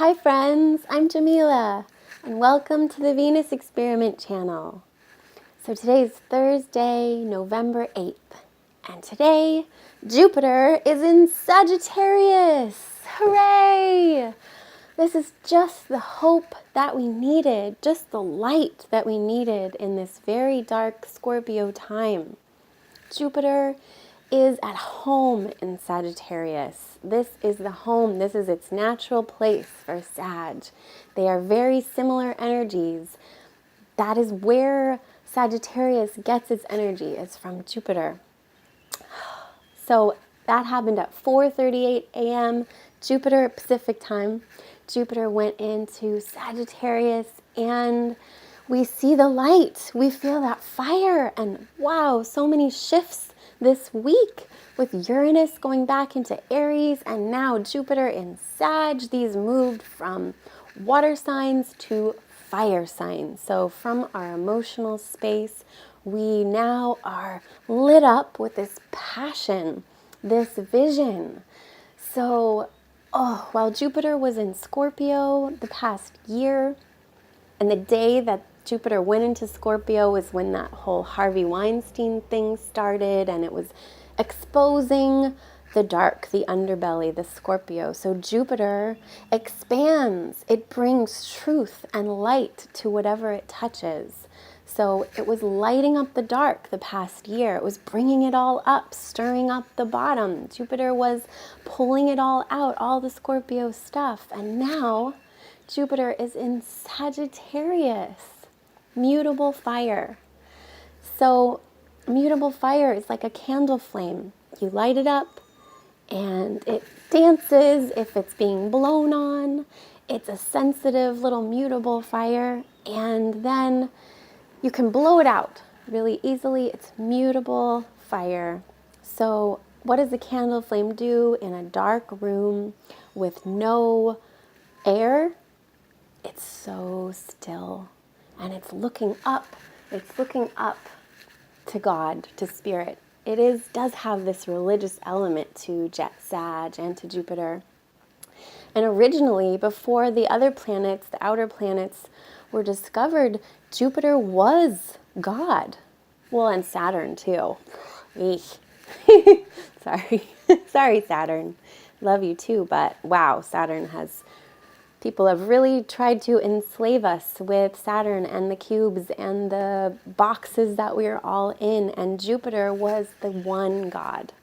Hi friends, I'm Jamila, and welcome to the Venus Experiment channel. So today is Thursday, November 8th, and today Jupiter is in Sagittarius. Hooray! This is just the hope that we needed, just the light that we needed in this very dark Scorpio time. Jupiter is at home in Sagittarius. This is the home. This is its natural place for Sag. They are very similar energies. That is where Sagittarius gets its energy, is from Jupiter. So that happened at 4:38 a.m. Jupiter Pacific time. Jupiter went into Sagittarius and we see the light. We feel that fire, and wow, so many shifts this week with Uranus going back into Aries and now Jupiter in Sag. These moved from water signs to fire signs. So from our emotional space, we now are lit up with this passion, this vision. So, while Jupiter was in Scorpio the past year, and the day that Jupiter went into Scorpio was when that whole Harvey Weinstein thing started, and it was exposing the dark, the underbelly, the Scorpio. So Jupiter expands. It brings truth and light to whatever it touches. So it was lighting up the dark the past year. It was bringing it all up, stirring up the bottom. Jupiter was pulling it all out, all the Scorpio stuff. And now Jupiter is in Sagittarius, mutable fire. So mutable fire is like a candle flame. You light it up and it dances if it's being blown on. It's a sensitive little mutable fire, and then you can blow it out really easily. It's mutable fire. So what does a candle flame do in a dark room with no air? It's so still, and it's looking up. It's looking up to God, to Spirit. It does have this religious element to Sag and to Jupiter. And originally, before the other planets, the outer planets, were discovered, Jupiter was God. Well, and Saturn too. Eesh. Sorry. Sorry, Saturn. Love you too, but wow, people have really tried to enslave us with Saturn and the cubes and the boxes that we're all in, and Jupiter was the one God.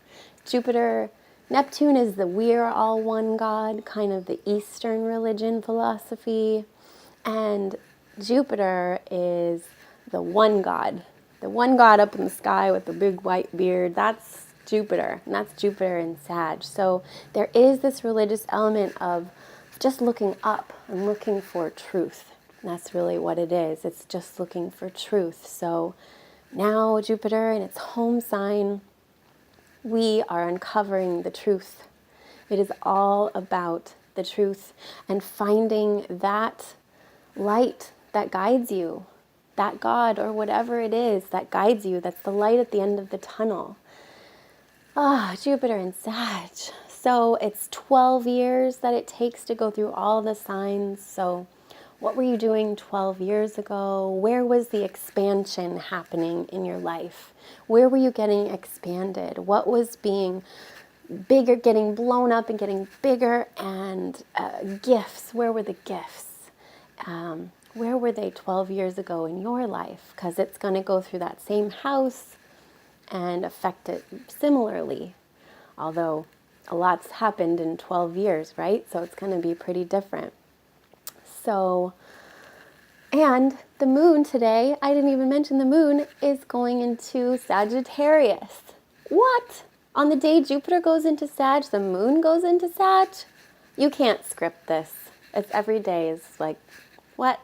Neptune is the we're all one God, kind of the Eastern religion philosophy, and Jupiter is the one God up in the sky with the big white beard. That's Jupiter, and that's Jupiter in Sag. So there is this religious element of just looking up and looking for truth. That's really what it is. It's just looking for truth. So now Jupiter in its home sign, we are uncovering the truth. It is all about the truth and finding that light that guides you, that God or whatever it is that guides you. That's the light at the end of the tunnel. Jupiter in Sag. So it's 12 years that it takes to go through all the signs. So what were you doing 12 years ago? Where was the expansion happening in your life? Where were you getting expanded? What was being bigger, getting blown up and getting bigger? And gifts, where were the gifts? Where were they 12 years ago in your life? Because it's going to go through that same house and affect it similarly. Although a lot's happened in 12 years, right? So it's going to be pretty different. So, and the moon today, I didn't even mention the moon, is going into Sagittarius. What? On the day Jupiter goes into Sag, the moon goes into Sag? You can't script this. It's every day is like, what?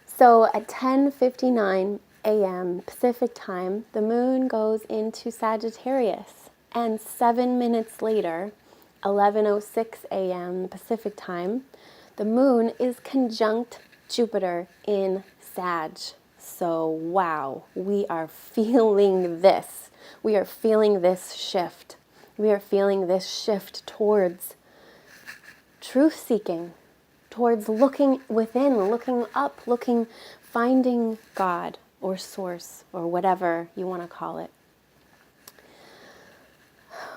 So at 10:59 a.m. Pacific time, the moon goes into Sagittarius. And 7 minutes later, 11:06 a.m. Pacific time, the moon is conjunct Jupiter in Sag. So, wow, we are feeling this. We are feeling this shift. We are feeling this shift towards truth-seeking, towards looking within, looking up, finding God or source or whatever you want to call it.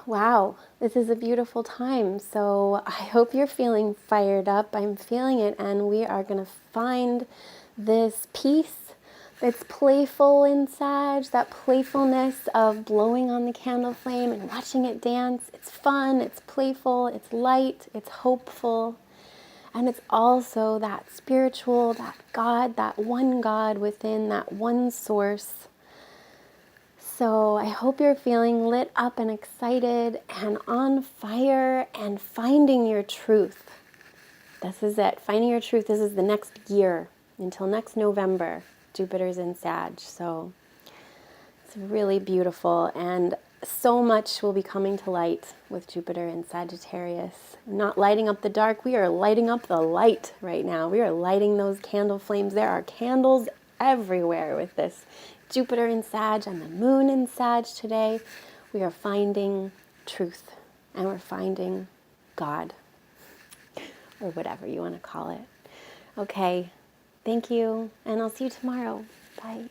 Wow, this is a beautiful time. So I hope you're feeling fired up. I'm feeling it, and we are going to find this peace that's playful in Sag, that playfulness of blowing on the candle flame and watching it dance. It's fun, it's playful, it's light, it's hopeful. And it's also that spiritual, that God, that one God within, that one source. So I hope you're feeling lit up and excited and on fire and finding your truth. This is it. Finding your truth. This is the next year until next November. Jupiter's in Sag. So it's really beautiful, and so much will be coming to light with Jupiter in Sagittarius. Not lighting up the dark. We are lighting up the light right now. We are lighting those candle flames. There are candles everywhere with this Jupiter in Sag and the moon in Sag today. We are finding truth, and we're finding God, or whatever you want to call it. Okay, thank you, and I'll see you tomorrow. Bye.